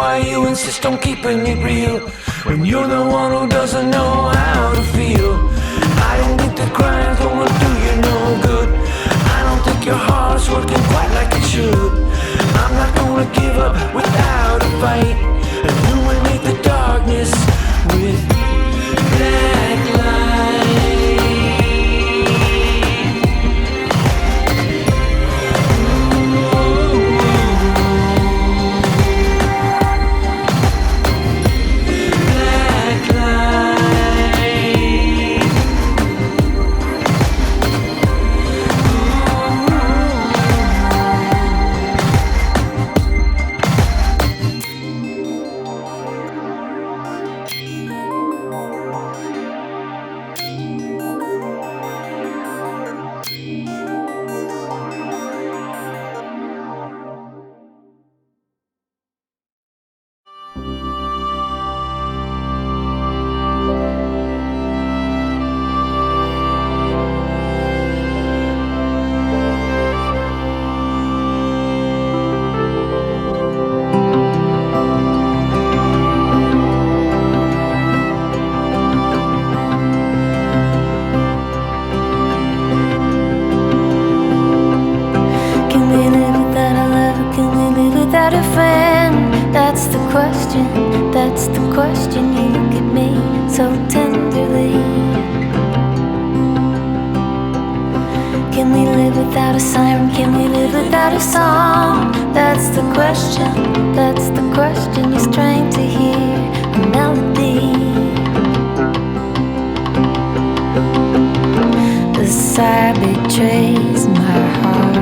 why you insist on keeping it real when you're the one who doesn't know how to feel. I don't think that crying's gonna do you no good. I don't think your heart's working quite like it should. I'm not gonna give up without a fight, illuminate the darkness with black light. That's the question. You look at me so tenderly. Can we live without a siren? Can we live without a song? That's the question. That's the question. You're trying to hear a melody. The sigh betrays my heart.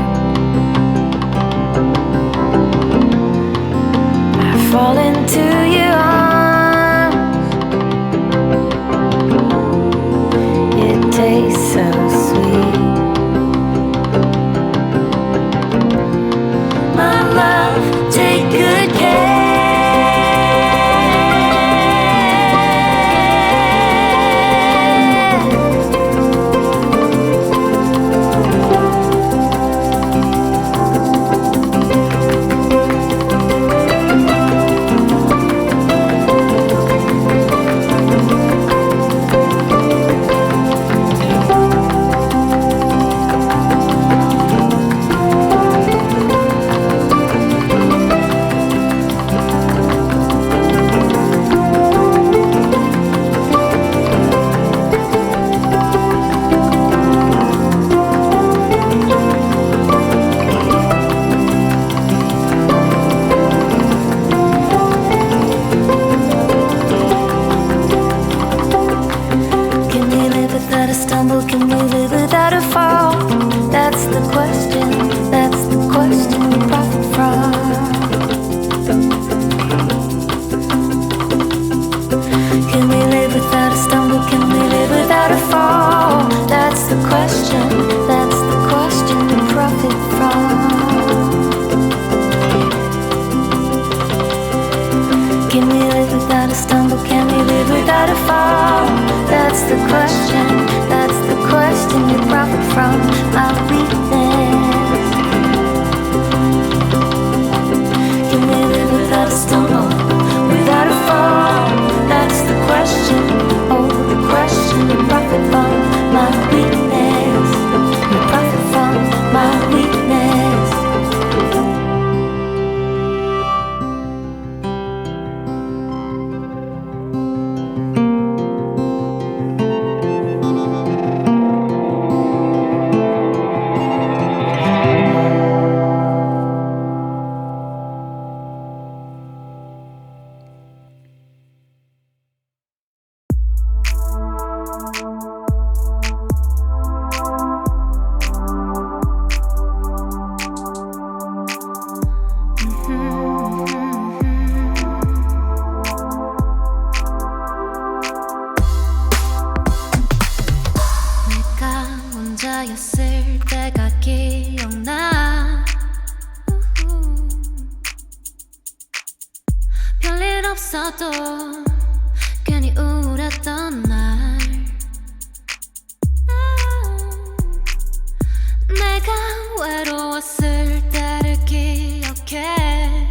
I fall into your arms. It tastes so sweet. My love, take good care. Can we live without a fall? That's the question. That's the question we profit from. Can we live without a stumble? Can we live without a fall? That's the question. That's the question we profit from. Can we live without a stumble? Can we live without a fall? That's the question. That's the question you profit from my weakness. Can we live without a stumble, without a fall? That's the question. Oh, the question you profit from my weakness. You profit from my weakness. 혼자였을 때가 기억나. 별일 없어도 괜히 우울했던 날. 내가 외로웠을 때를 기억해.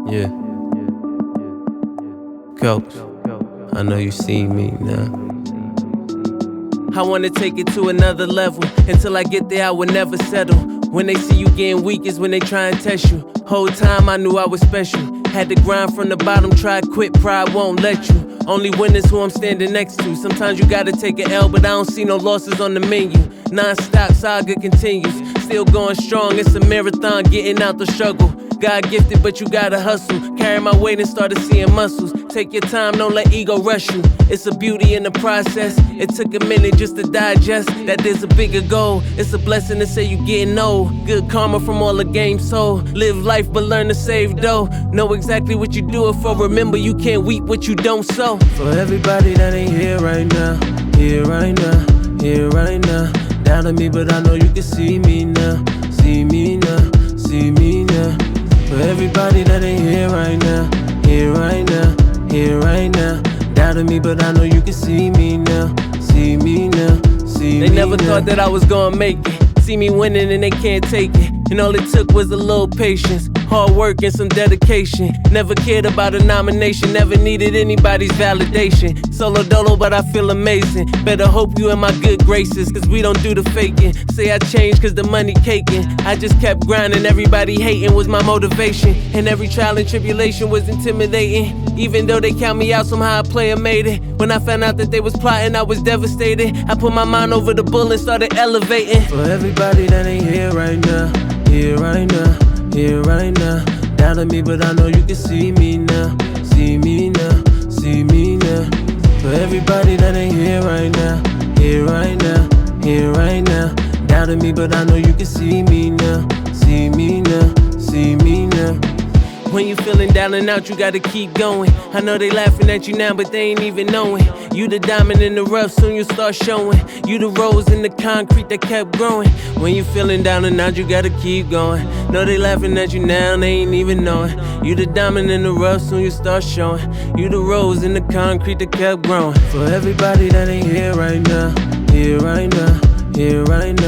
Yeah. Coach, I know you see me now. I wanna take it to another level. Until I get there, I will never settle. When they see you getting weak is when they try and test you. Whole time I knew I was special. Had to grind from the bottom, try to quit, pride won't let you. Only win is who I'm standing next to. Sometimes you gotta take an L, but I don't see no losses on the menu. Non-stop saga continues. Still going strong, it's a marathon, getting out the struggle. God gifted, but you gotta hustle. Carry my weight and started seeing muscles. Take your time, don't let ego rush you. It's a beauty in the process. It took a minute just to digest that there's a bigger goal. It's a blessing to say you getting old. Good karma from all the game sold. Live life but learn to save dough. Know exactly what you do it for. Remember you can't weep what you don't sow. For everybody that ain't here right now, here right now, here right now. Doubting me but I know you can see me now. See me now, see me now. For everybody that ain't here right now, here right now, here right now. Doubting me, but I know you can see me now, see me now, see me now. They never thought that I was gonna make it. See me winning and they can't take it. And all it took was a little patience, hard work and some dedication. Never cared about a nomination, never needed anybody's validation. Solo dolo, but I feel amazing. Better hope you in my good graces, cause we don't do the faking. Say I changed cause the money caking. I just kept grinding, everybody hating was my motivation. And every trial and tribulation was intimidating. Even though they count me out, somehow a player made it. When I found out that they was plotting, I was devastated. I put my mind over the bull and started elevating. For everybody that ain't here right now, here right now, here right now. Doubting me, but I know you can see me now, see me now, see me now. For everybody that ain't here right now, here right now, here right now. Doubting me, but I know you can see me now, see me now, see me now. When you feeling down and out, you gotta keep going. I know they laughing at you now, but they ain't even knowing. You the diamond in the rough, soon you start showing. You the rose in the concrete that kept growing. When you feeling down and out, you gotta keep going. Know they laughing at you now, they ain't even knowing. You the diamond in the rough, soon you start showing. You the rose in the concrete that kept growing. For everybody that ain't here right now, here right now, here right now.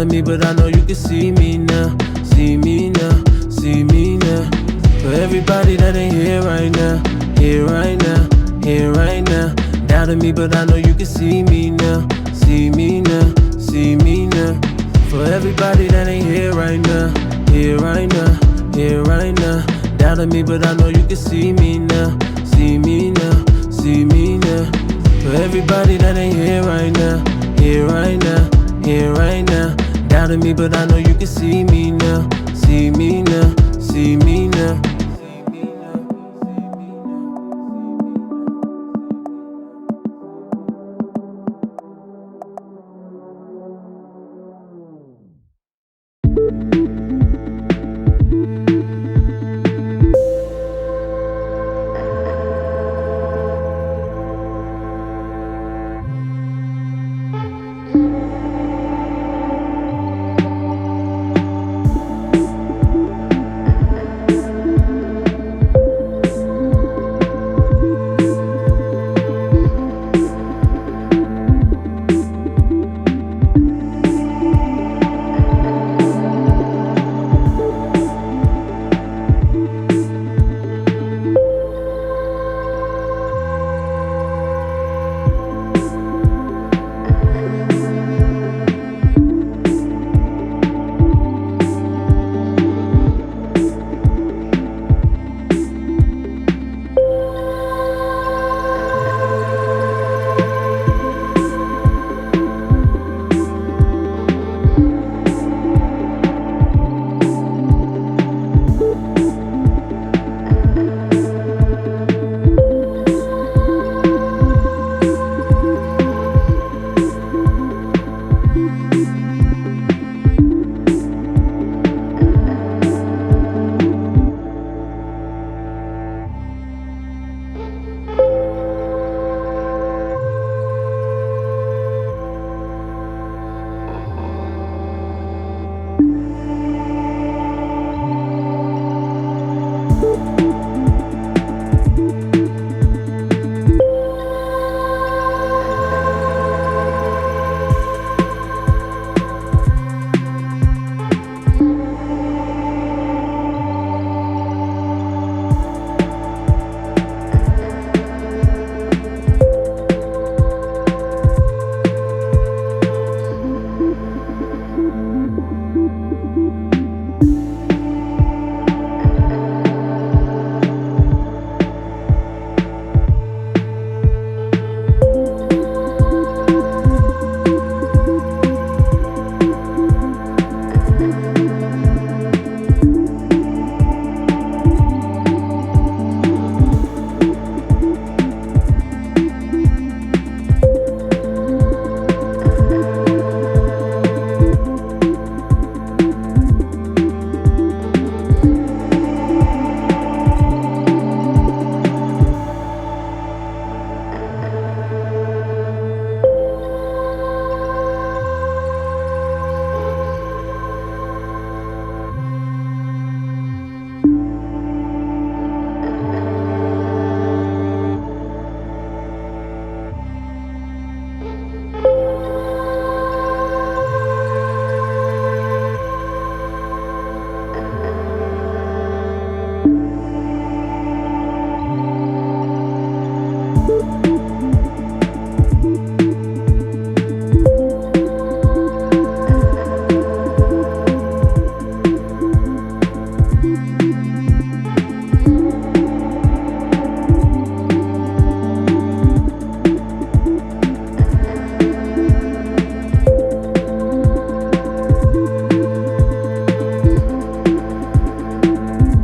Doubting me, but I know you can see me now. See me now, see me now. For everybody that ain't here right now, here right now, here right now. Doubting me, but I know you can see me now. See me now, see me now. For everybody that ain't here right now, here right now, here right now. Doubting me, but I know you can see me now. See me now, see me now. For everybody that ain't here right now, here right now, here right now. Doubting me, but I know you can see me now. See me now, see me now.